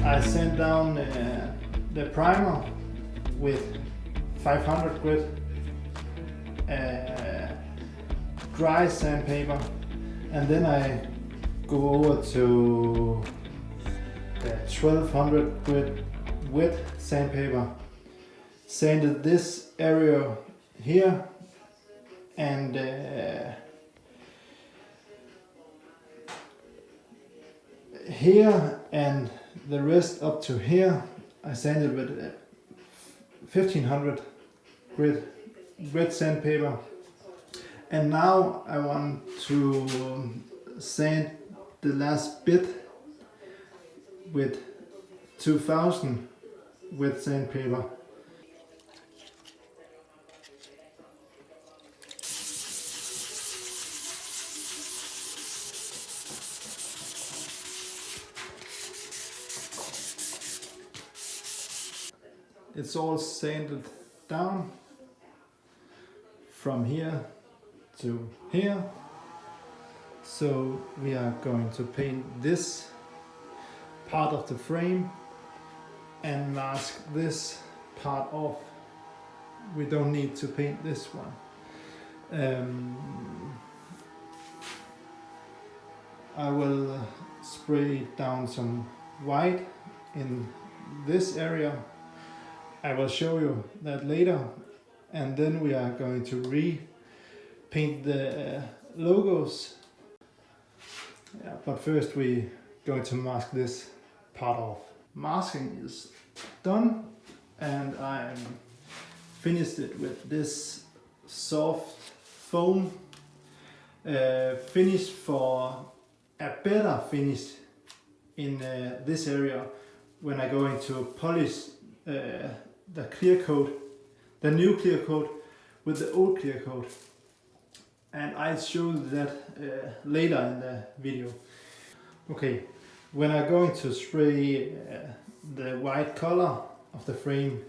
I sent down the primer with 500 grit dry sandpaper, and then I go over to the 1200 grit wet sandpaper, sanded this area here and here, and the rest up to here I sanded with 1500 grit sandpaper. And now I want to sand the last bit with 2000 wet sandpaper. It's all sanded down from here to here. So we are going to paint this part of the frame and mask this part off. We don't need to paint this one. I will spray down some white in this area. I will show you that later, and then we are going to repaint the logos. Yeah, but first we're going to mask this part off. Masking is done, and I finished it with this soft foam finish for a better finish in this area when I go into polish the clear coat, the new clear coat with the old clear coat, and I'll show you that later in the video. Okay, when I'm going to spray the white color of the frame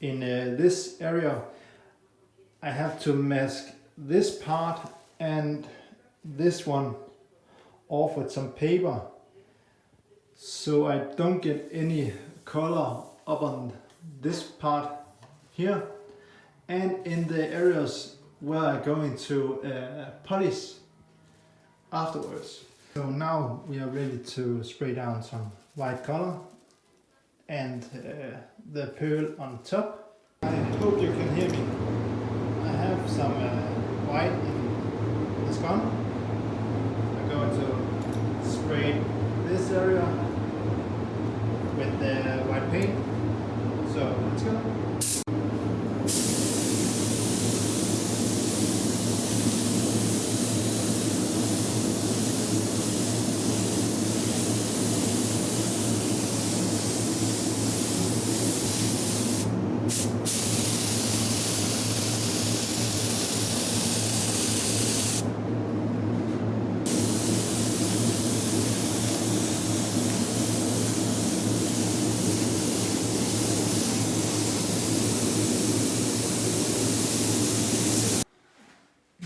in this area, I have to mask this part and this one off with some paper, so I don't get any color up on this part here and in the areas where I'm going to polish afterwards. So now we are ready to spray down some white color and the pearl on top. I hope you can hear me. I have some white in this gun. I'm going to spray this area with the white paint. So let's go.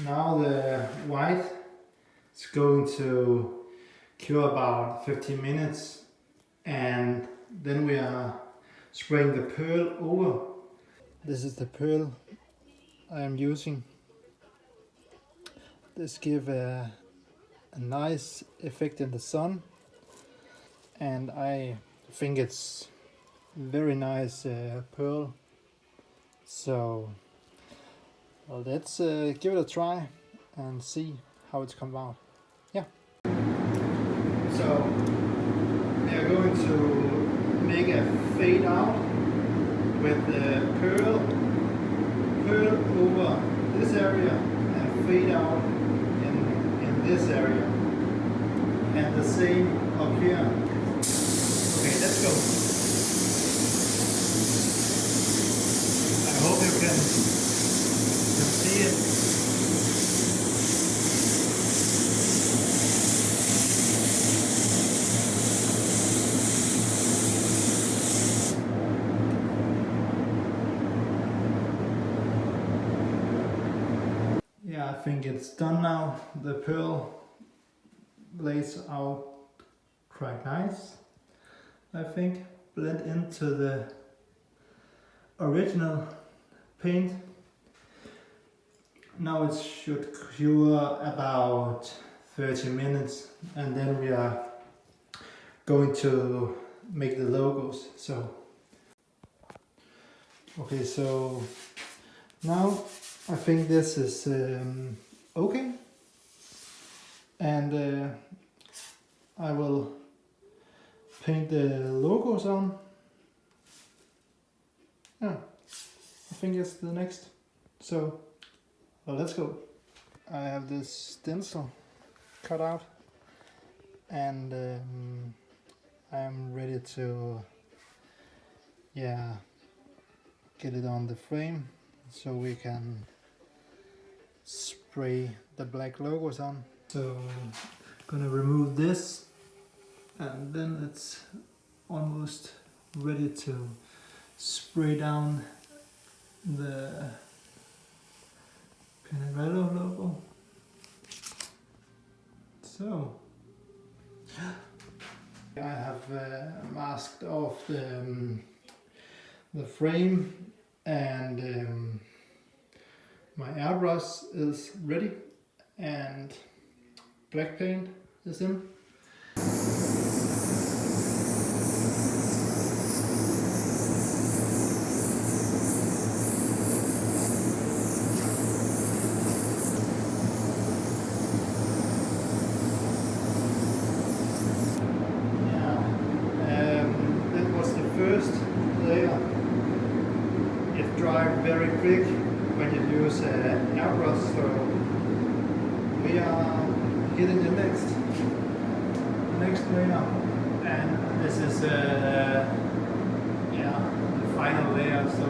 Now the white is going to cure about 15 minutes, and then we are spraying the pearl over. This is the pearl I am using. This gives a nice effect in the sun, and I think it's very nice pearl. So well, let's give it a try and see how it's come out. Yeah. So we are going to make a fade out with the pearl over this area and fade out in this area, and the same up here. Okay, let's go. I hope you can see it. Yeah, I think it's done now. The pearl lays out quite nice. I think, blend into the original paint. Now it should cure about 30 minutes, and then we are going to make the logos. So okay, so now I think this is okay, and I will paint the logos on. Yeah, I think it's the next. So well, let's go. I have this stencil cut out, and I'm ready to get it on the frame so we can spray the black logos on. So gonna remove this, and then it's almost ready to spray down the Pinarello logo. So I have masked off the frame, and my airbrush is ready, and black paint is in. First layer, it dries very quick when you use an airbrush, so we are getting the next layer, and this is the final layer. So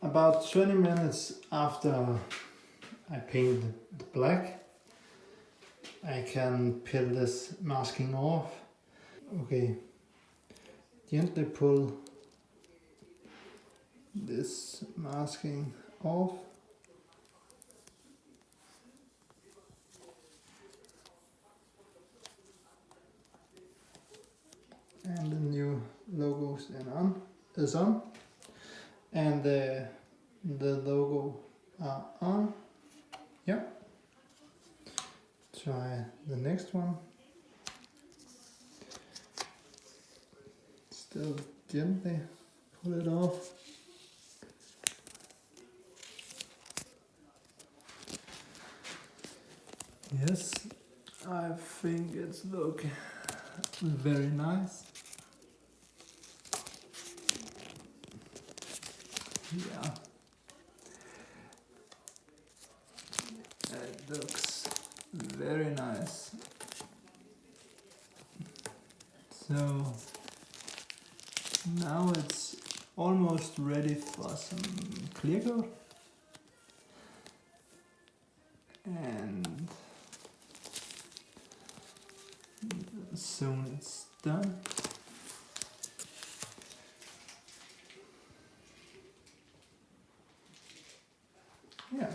about 20 minutes after I paint the black, I can peel this masking off. Okay, gently pull this masking off. And the new logo is on, and the logo are on. Yeah. Try the next one. Still gently pull it off. Yes, I think it's looking very nice. Yeah, it looks very nice. So now it's almost ready for some clear coat, and soon it's done. Yeah.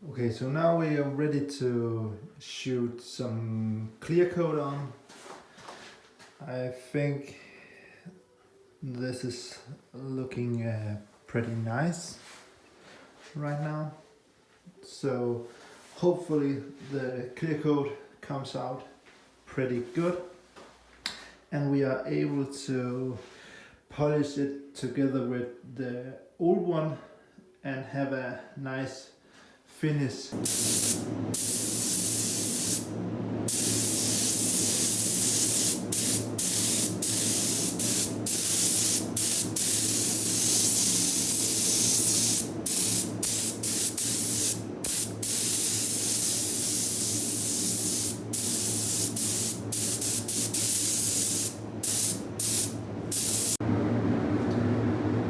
Okay, so now we are ready to shoot some clear coat on. I think this is looking pretty nice right now. So hopefully the clear coat comes out pretty good, and we are able to polish it together with the old one and have a nice finish.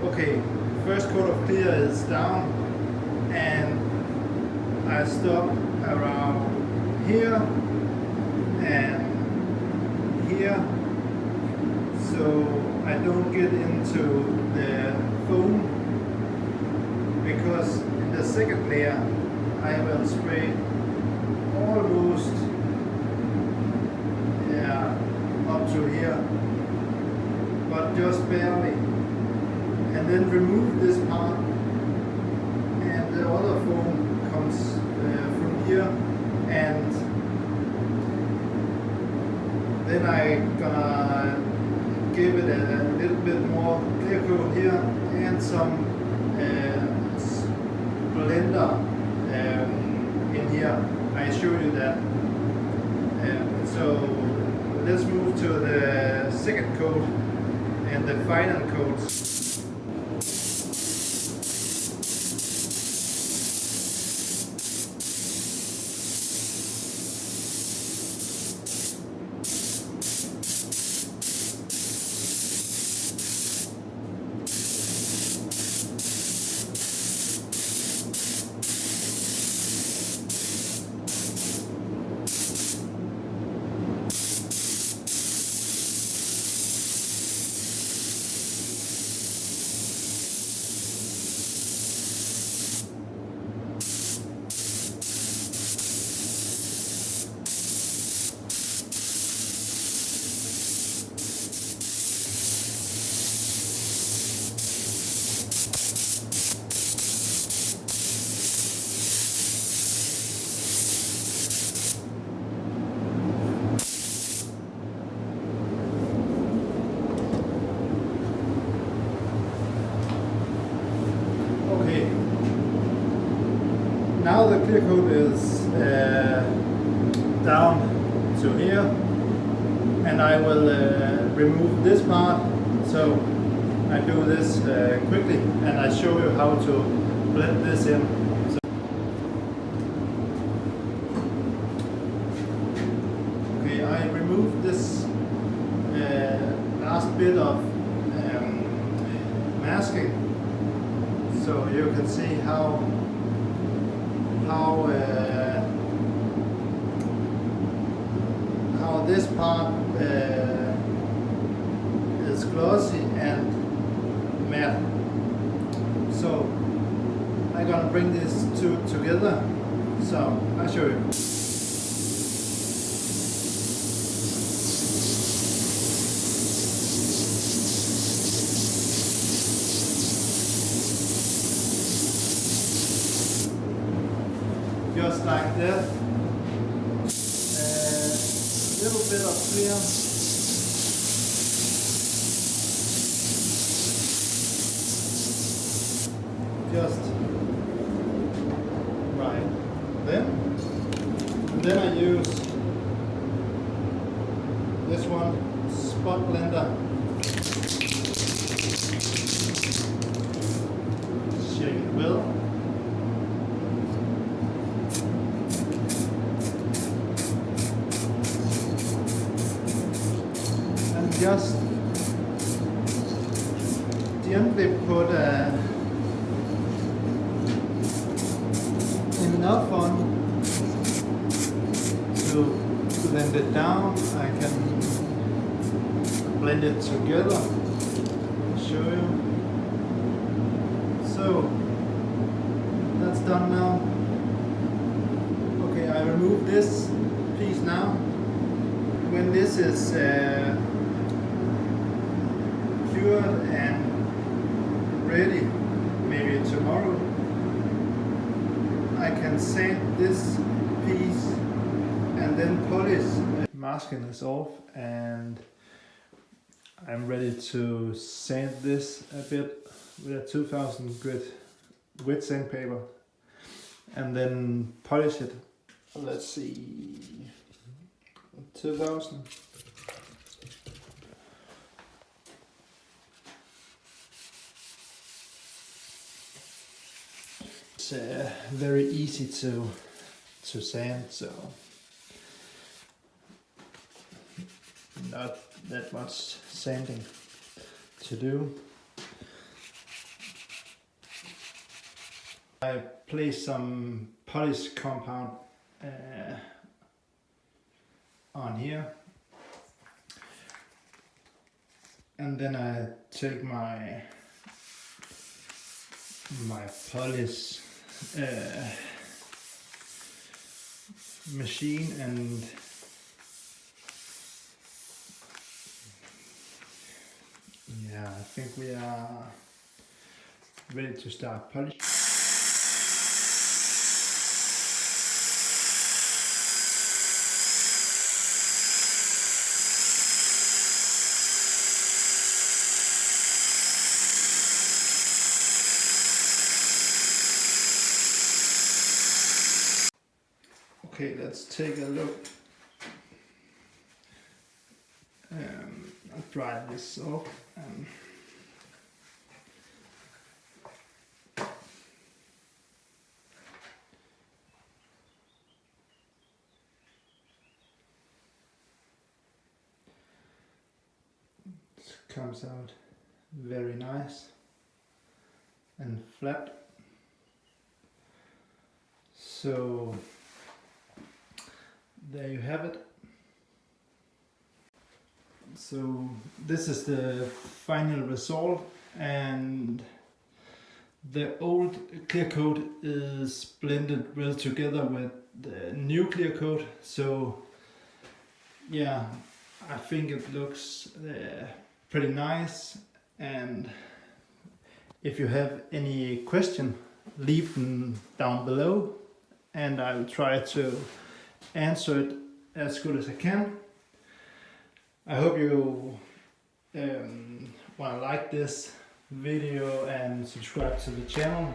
Okay, first coat of clear is down, and I stop around here and here, so I don't get into the foam, because in the second layer I will spray almost up to here, but just barely, and then remove this part, and the other foam comes from here, and then I gonna give it a little bit more clear coat here and some blender in here. I show you that. So let's move to the second coat and the final coats. Okay, now the clear coat is down to here, and I will remove this part. So I do this quickly, and I show you how to blend this in. So, okay, I removed this last bit of masking, so you can see how this part is glossy and matte. So I'm gonna bring these two together. So I'll show you. Just like that. A little bit of clear. Just right then. And then I use this one, spot blender. Shake it well. Just gently put enough on to blend it down. I can blend it together. I'll show you. So that's done now. Okay, I remove this piece now. When this is cured and ready, maybe tomorrow, I can sand this piece and then polish. Masking is off, and I'm ready to sand this a bit with a 2000 grit wet sandpaper and then polish it. Let's see, 2000. It's very easy to sand, so not that much sanding to do. I place some polish compound on here, and then I take my polish machine, and yeah, I think we are ready to start polishing. Okay, let's take a look. I'll dry this off. It comes out very nice and flat. So there you have it. So this is the final result, and the old clear coat is blended well together with the new clear coat. So yeah, I think it looks pretty nice, and if you have any question, leave them down below and I will try to answer it as good as I can. I hope you want to like this video and subscribe to the channel.